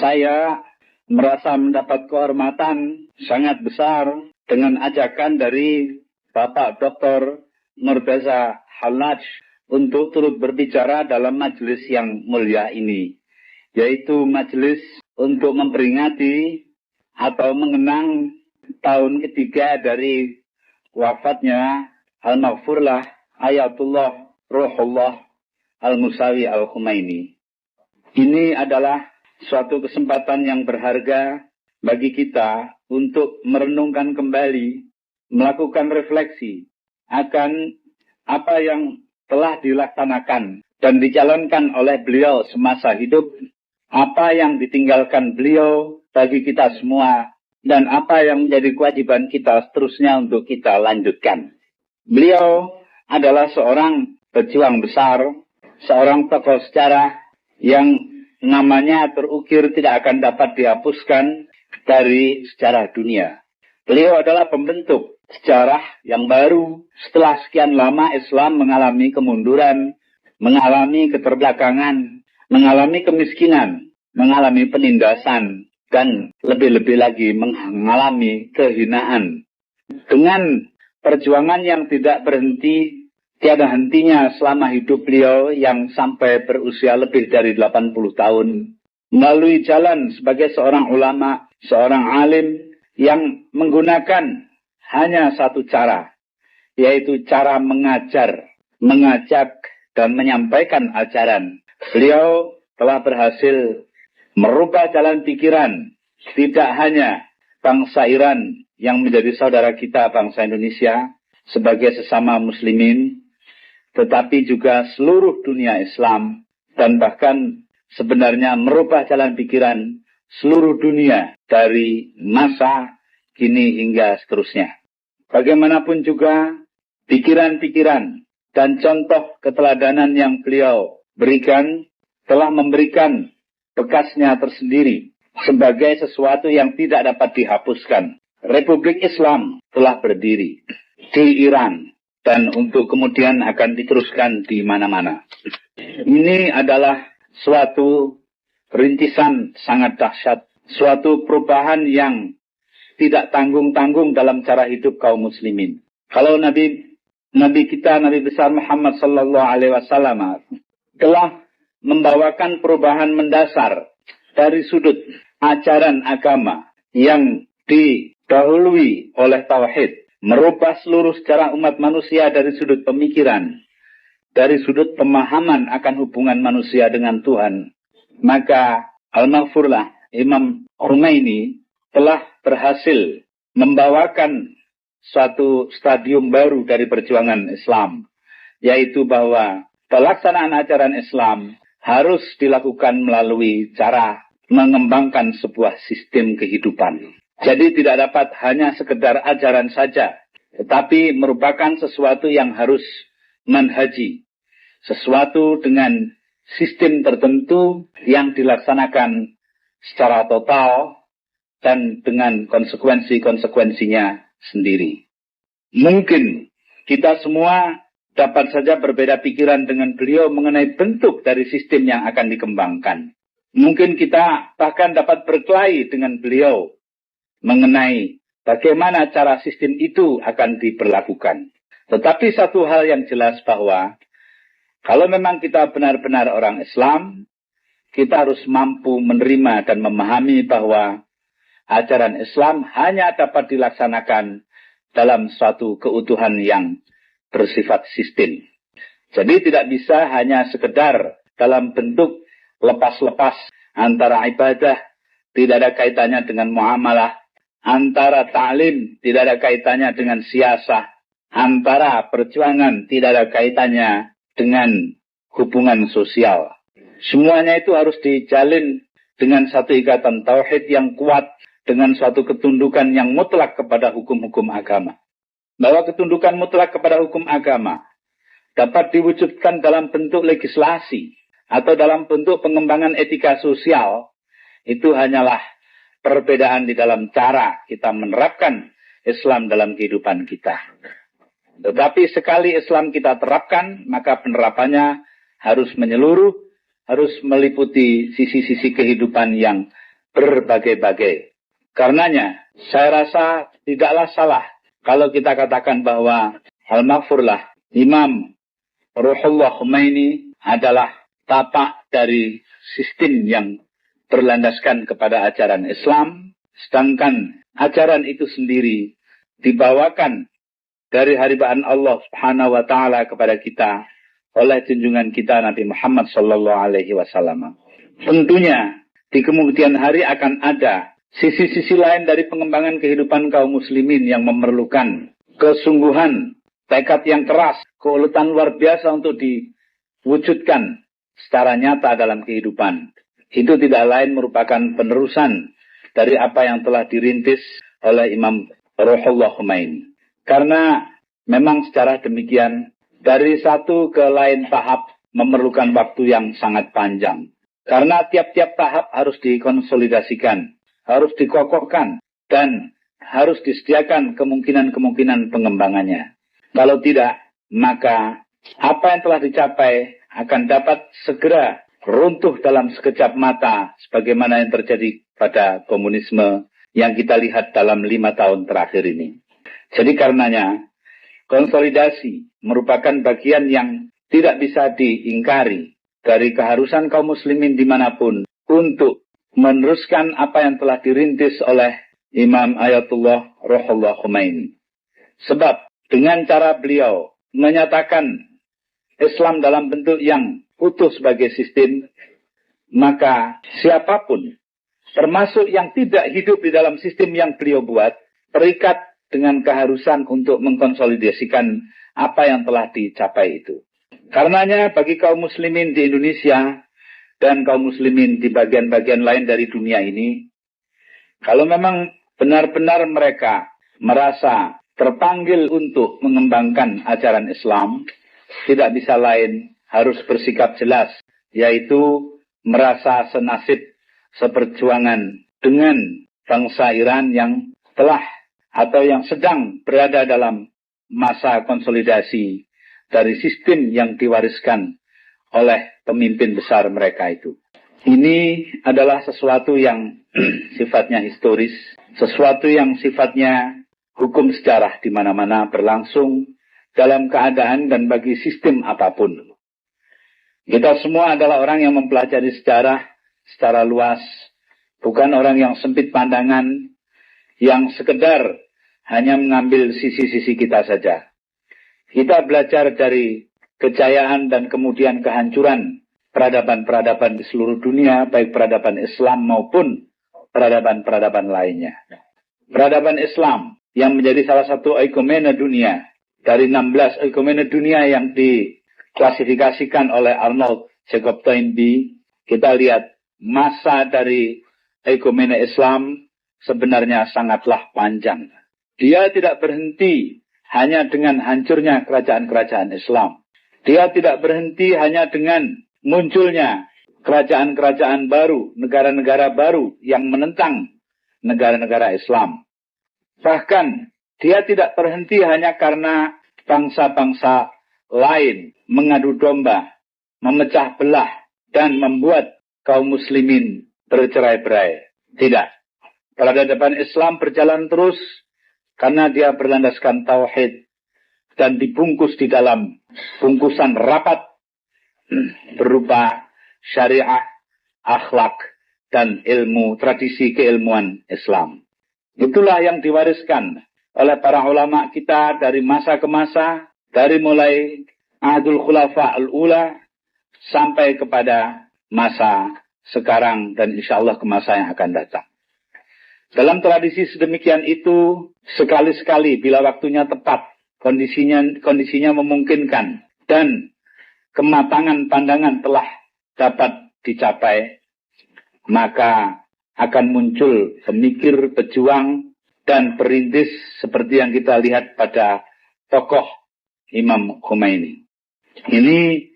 Saya merasa mendapat kehormatan sangat besar dengan ajakan dari Bapak Dr. Murtaza Hallaj untuk turut berbicara dalam majelis yang mulia ini, yaitu majelis untuk memperingati atau mengenang tahun ketiga dari wafatnya Al-Maghfurlah Ayatullah Ruhullah Al-Musawi Al-Khumaini. Ini adalah suatu kesempatan yang berharga bagi kita untuk merenungkan kembali, melakukan refleksi akan apa yang telah dilaksanakan dan dijalankan oleh beliau semasa hidup, apa yang ditinggalkan beliau bagi kita semua, dan apa yang menjadi kewajiban kita seterusnya untuk kita lanjutkan. Beliau adalah seorang pejuang besar, seorang tokoh sejarah yang namanya terukir tidak akan dapat dihapuskan dari sejarah dunia. Beliau adalah pembentuk sejarah yang baru setelah sekian lama Islam mengalami kemunduran, mengalami keterbelakangan, mengalami kemiskinan, mengalami penindasan, dan lebih-lebih lagi mengalami kehinaan. Dengan perjuangan yang tidak berhenti, tiada hentinya selama hidup beliau yang sampai berusia lebih dari 80 tahun. Melalui jalan sebagai seorang ulama, seorang alim yang menggunakan hanya satu cara, yaitu cara mengajar, mengajak, dan menyampaikan ajaran. Beliau telah berhasil merubah jalan pikiran tidak hanya bangsa Iran yang menjadi saudara kita bangsa Indonesia sebagai sesama muslimin, tetapi juga seluruh dunia Islam, dan bahkan sebenarnya merubah jalan pikiran seluruh dunia dari masa kini hingga seterusnya. Bagaimanapun juga pikiran-pikiran dan contoh keteladanan yang beliau berikan telah memberikan bekasnya tersendiri sebagai sesuatu yang tidak dapat dihapuskan. Republik Islam telah berdiri di Iran dan untuk kemudian akan diteruskan di mana-mana. Ini adalah suatu rintisan sangat dahsyat, suatu perubahan yang tidak tanggung-tanggung dalam cara hidup kaum muslimin. Kalau Nabi kita, Nabi besar Muhammad sallallahu alaihi wasallam telah membawakan perubahan mendasar dari sudut ajaran agama yang didahului oleh tauhid, merubah seluruh sejarah umat manusia dari sudut pemikiran, dari sudut pemahaman akan hubungan manusia dengan Tuhan. Maka Al-Maghfurlah Imam Khumaini telah berhasil membawakan suatu stadium baru dari perjuangan Islam, yaitu bahwa pelaksanaan ajaran Islam harus dilakukan melalui cara mengembangkan sebuah sistem kehidupan. Jadi tidak dapat hanya sekedar ajaran saja, tetapi merupakan sesuatu yang harus manhaji, sesuatu dengan sistem tertentu yang dilaksanakan secara total dan dengan konsekuensi-konsekuensinya sendiri. Mungkin kita semua dapat saja berbeda pikiran dengan beliau mengenai bentuk dari sistem yang akan dikembangkan. Mungkin kita bahkan dapat berkelahi dengan beliau mengenai bagaimana cara sistem itu akan diberlakukan. Tetapi satu hal yang jelas bahwa kalau memang kita benar-benar orang Islam, kita harus mampu menerima dan memahami bahwa ajaran Islam hanya dapat dilaksanakan dalam suatu keutuhan yang bersifat sistem. Jadi tidak bisa hanya sekedar dalam bentuk lepas-lepas antara ibadah, tidak ada kaitannya dengan muamalah, antara ta'lim, tidak ada kaitannya dengan siasah, antara perjuangan, tidak ada kaitannya dengan hubungan sosial. Semuanya itu harus dijalin dengan satu ikatan tauhid yang kuat, dengan suatu ketundukan yang mutlak kepada hukum-hukum agama. Bahwa ketundukan mutlak kepada hukum agama dapat diwujudkan dalam bentuk legislasi atau dalam bentuk pengembangan etika sosial, itu hanyalah perbedaan di dalam cara kita menerapkan Islam dalam kehidupan kita. Tetapi sekali Islam kita terapkan, maka penerapannya harus menyeluruh, harus meliputi sisi-sisi kehidupan yang berbagai-bagai. Karenanya, saya rasa tidaklah salah kalau kita katakan bahwa Al-Maghfurlah Imam Ruhullah Khomeini adalah tapak dari sistem yang berlandaskan kepada ajaran Islam, sedangkan ajaran itu sendiri dibawakan dari haribaan Allah Subhanahu wa taala kepada kita oleh junjungan kita Nabi Muhammad sallallahu alaihi wasallam. Tentunya di kemudian hari akan ada sisi-sisi lain dari pengembangan kehidupan kaum muslimin yang memerlukan kesungguhan, tekad yang keras, keuletan luar biasa untuk diwujudkan secara nyata dalam kehidupan. Itu tidak lain merupakan penerusan dari apa yang telah dirintis oleh Imam Ruhullah Khomeini. Karena memang secara demikian, dari satu ke lain tahap memerlukan waktu yang sangat panjang. Karena tiap-tiap tahap harus dikonsolidasikan, harus dikokohkan, dan harus disediakan kemungkinan-kemungkinan pengembangannya. Kalau tidak, maka apa yang telah dicapai akan dapat segera runtuh dalam sekejap mata, sebagaimana yang terjadi pada komunisme yang kita lihat dalam 5 tahun terakhir ini. Jadi karenanya, konsolidasi merupakan bagian yang tidak bisa diingkari dari keharusan kaum muslimin dimanapun untuk meneruskan apa yang telah dirintis oleh Imam Ayatullah Ruhullah Khomeini. Sebab dengan cara beliau menyatakan Islam dalam bentuk yang utuh sebagai sistem, maka siapapun, termasuk yang tidak hidup di dalam sistem yang beliau buat, terikat dengan keharusan untuk mengkonsolidasikan apa yang telah dicapai itu. Karenanya bagi kaum muslimin di Indonesia dan kaum muslimin di bagian-bagian lain dari dunia ini, kalau memang benar-benar mereka merasa terpanggil untuk mengembangkan ajaran Islam, tidak bisa lain harus bersikap jelas, yaitu merasa senasib seperjuangan dengan bangsa Iran yang telah atau yang sedang berada dalam masa konsolidasi dari sistem yang diwariskan oleh pemimpin besar mereka itu. Ini adalah sesuatu yang sifatnya historis, sesuatu yang sifatnya hukum sejarah di mana-mana berlangsung dalam keadaan dan bagi sistem apapun. Kita semua adalah orang yang mempelajari sejarah secara luas, bukan orang yang sempit pandangan, yang sekedar hanya mengambil sisi-sisi kita saja. Kita belajar dari kejayaan dan kemudian kehancuran peradaban-peradaban di seluruh dunia, baik peradaban Islam maupun peradaban-peradaban lainnya. Peradaban Islam yang menjadi salah satu oikumene dunia, dari 16 oikumene dunia yang diklasifikasikan oleh Arnold Jacob Toynbee, kita lihat masa dari oikumene Islam sebenarnya sangatlah panjang. Dia tidak berhenti hanya dengan hancurnya kerajaan-kerajaan Islam. Dia tidak berhenti hanya dengan munculnya kerajaan-kerajaan baru, negara-negara baru yang menentang negara-negara Islam. Bahkan dia tidak berhenti hanya karena bangsa-bangsa lain mengadu domba, memecah belah, dan membuat kaum muslimin bercerai-berai. Tidak. Peradaban Islam berjalan terus karena dia berlandaskan tauhid dan dibungkus di dalam bungkusan rapat berupa syariah, akhlak, dan ilmu tradisi keilmuan Islam. Itulah yang diwariskan oleh para ulama kita dari masa ke masa, dari mulai Ahdul Khulafa al-Ula sampai kepada masa sekarang dan insya Allah ke masa yang akan datang. Dalam tradisi sedemikian itu, sekali-sekali bila waktunya tepat, kondisinya memungkinkan, dan kematangan pandangan telah dapat dicapai, maka akan muncul pemikir, pejuang, dan perintis seperti yang kita lihat pada tokoh Imam Khomeini. Ini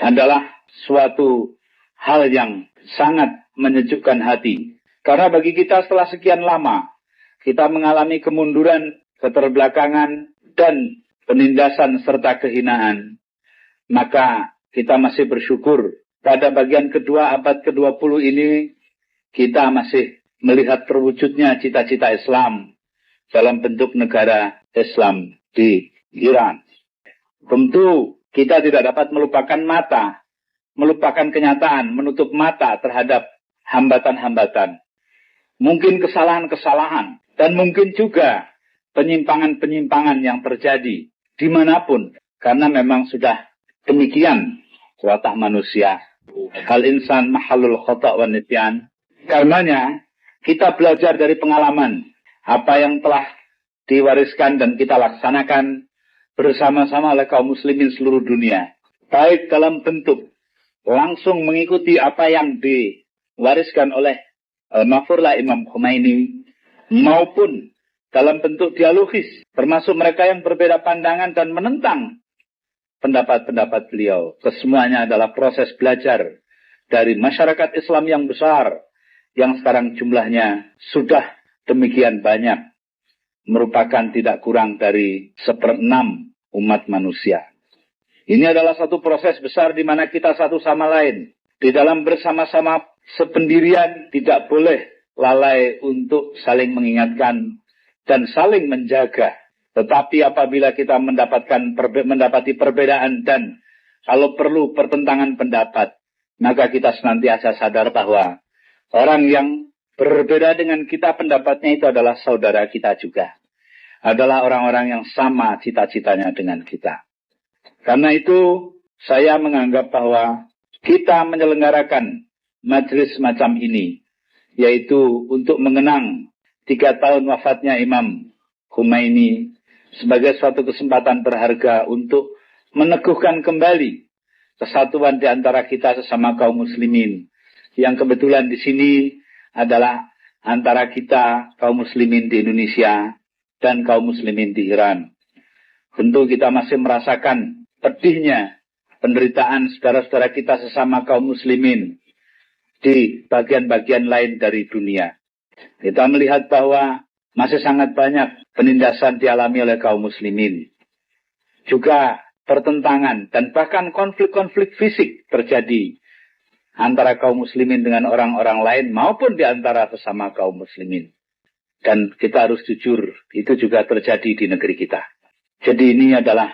adalah suatu hal yang sangat menyejukkan hati. Karena bagi kita setelah sekian lama, kita mengalami kemunduran, keterbelakangan, dan penindasan serta kehinaan. Maka kita masih bersyukur pada bagian kedua abad ke-20 ini, kita masih melihat terwujudnya cita-cita Islam dalam bentuk negara Islam di Iran. Tentu kita tidak dapat melupakan kenyataan, menutup mata terhadap hambatan-hambatan. Mungkin kesalahan-kesalahan, dan mungkin juga penyimpangan-penyimpangan yang terjadi dimanapun, karena memang sudah demikian watak manusia. Hal insan mahalul khata' wa nisyan. Karenanya kita belajar dari pengalaman apa yang telah diwariskan dan kita laksanakan bersama-sama oleh kaum muslimin seluruh dunia. Baik dalam bentuk langsung mengikuti apa yang diwariskan oleh Al-Mafurlah Imam Khomeini, maupun dalam bentuk dialogis, termasuk mereka yang berbeda pandangan dan menentang pendapat-pendapat beliau. Kesemuanya adalah proses belajar dari masyarakat Islam yang besar, yang sekarang jumlahnya sudah demikian banyak, merupakan tidak kurang dari 1/6 umat manusia. Ini adalah satu proses besar di mana kita satu sama lain, di dalam bersama-sama sependirian, tidak boleh lalai untuk saling mengingatkan dan saling menjaga. Tetapi apabila kita mendapati perbedaan dan kalau perlu pertentangan pendapat, maka kita senantiasa sadar bahwa orang yang berbeda dengan kita pendapatnya itu adalah saudara kita juga. Adalah orang-orang yang sama cita-citanya dengan kita. Karena itu saya menganggap bahwa kita menyelenggarakan majelis semacam ini, yaitu untuk mengenang 3 tahun wafatnya Imam Khomeini, sebagai suatu kesempatan berharga untuk meneguhkan kembali kesatuan di antara kita sesama kaum muslimin. Yang kebetulan di sini adalah antara kita kaum muslimin di Indonesia dan kaum muslimin di Iran. Tentu kita masih merasakan pedihnya penderitaan saudara-saudara kita sesama kaum muslimin di bagian-bagian lain dari dunia. Kita melihat bahwa masih sangat banyak penindasan dialami oleh kaum muslimin. Juga pertentangan dan bahkan konflik-konflik fisik terjadi antara kaum muslimin dengan orang-orang lain maupun di antara sesama kaum muslimin. Dan kita harus jujur, itu juga terjadi di negeri kita. Jadi ini adalah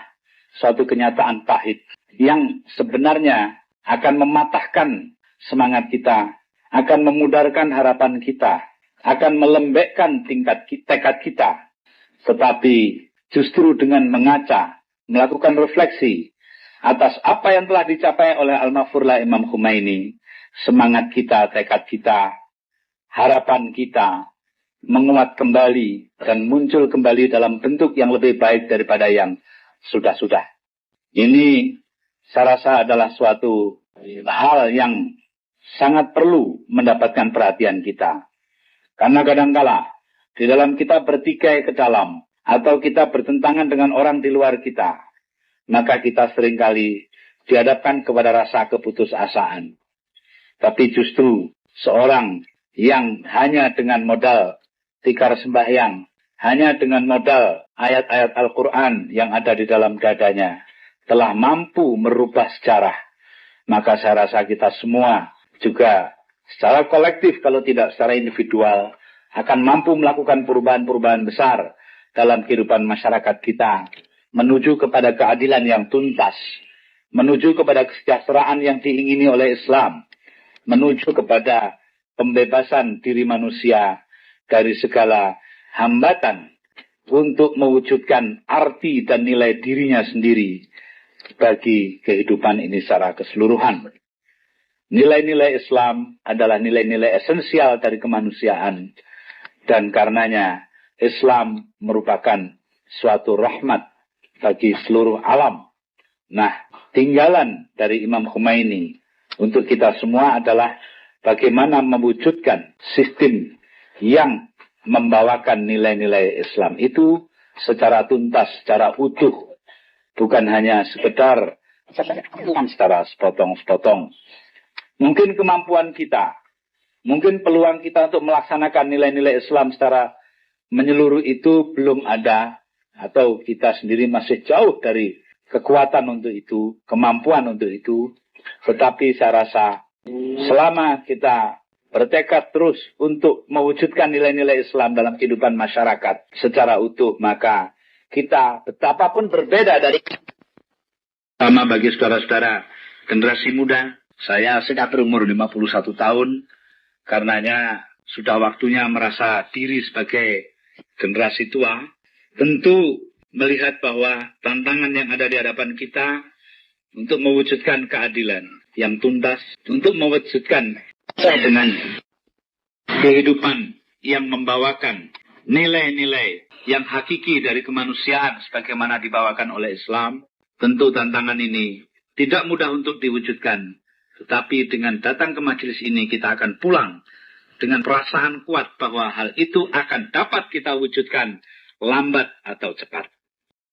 suatu kenyataan pahit yang sebenarnya akan mematahkan semangat kita, akan memudarkan harapan kita, akan melembekkan tekad kita. Tetapi justru dengan mengaca, melakukan refleksi atas apa yang telah dicapai oleh Al-Mafurlah Imam Khomeini, semangat kita, tekad kita, harapan kita menguat kembali dan muncul kembali dalam bentuk yang lebih baik daripada yang sudah-sudah. Ini saya rasa adalah suatu hal yang sangat perlu mendapatkan perhatian kita. Karena kadangkala di dalam kita bertikai ke dalam atau kita bertentangan dengan orang di luar kita, maka kita seringkali dihadapkan kepada rasa keputusasaan. Tapi justru seorang yang hanya dengan modal tikar sembahyang, hanya dengan modal ayat-ayat Al-Quran yang ada di dalam dadanya, telah mampu merubah sejarah. Maka saya rasa kita semua juga secara kolektif, kalau tidak secara individual, akan mampu melakukan perubahan-perubahan besar dalam kehidupan masyarakat kita, menuju kepada keadilan yang tuntas, menuju kepada kesejahteraan yang diingini oleh Islam, menuju kepada pembebasan diri manusia dari segala hambatan untuk mewujudkan arti dan nilai dirinya sendiri bagi kehidupan ini secara keseluruhan. Nilai-nilai Islam adalah nilai-nilai esensial dari kemanusiaan, dan karenanya Islam merupakan suatu rahmat bagi seluruh alam. Nah, tinggalan dari Imam Khomeini untuk kita semua adalah bagaimana mewujudkan sistem yang membawakan nilai-nilai Islam itu secara tuntas, secara utuh, bukan hanya sekedar secara sepotong-sepotong. Mungkin kemampuan kita, mungkin peluang kita untuk melaksanakan nilai-nilai Islam secara menyeluruh itu belum ada, atau kita sendiri masih jauh dari kekuatan untuk itu, kemampuan untuk itu. Tetapi saya rasa selama kita bertekad terus untuk mewujudkan nilai-nilai Islam dalam kehidupan masyarakat secara utuh, maka kita betapapun berbeda dari sama bagi saudara-saudara generasi muda. Saya sudah berumur 51 tahun, karenanya sudah waktunya merasa diri sebagai generasi tua. Tentu melihat bahwa tantangan yang ada di hadapan kita untuk mewujudkan keadilan yang tuntas, untuk mewujudkan dengan kehidupan yang membawakan nilai-nilai yang hakiki dari kemanusiaan sebagaimana dibawakan oleh Islam. Tentu tantangan ini tidak mudah untuk diwujudkan, tetapi dengan datang ke majelis ini kita akan pulang dengan perasaan kuat bahwa hal itu akan dapat kita wujudkan lambat atau cepat.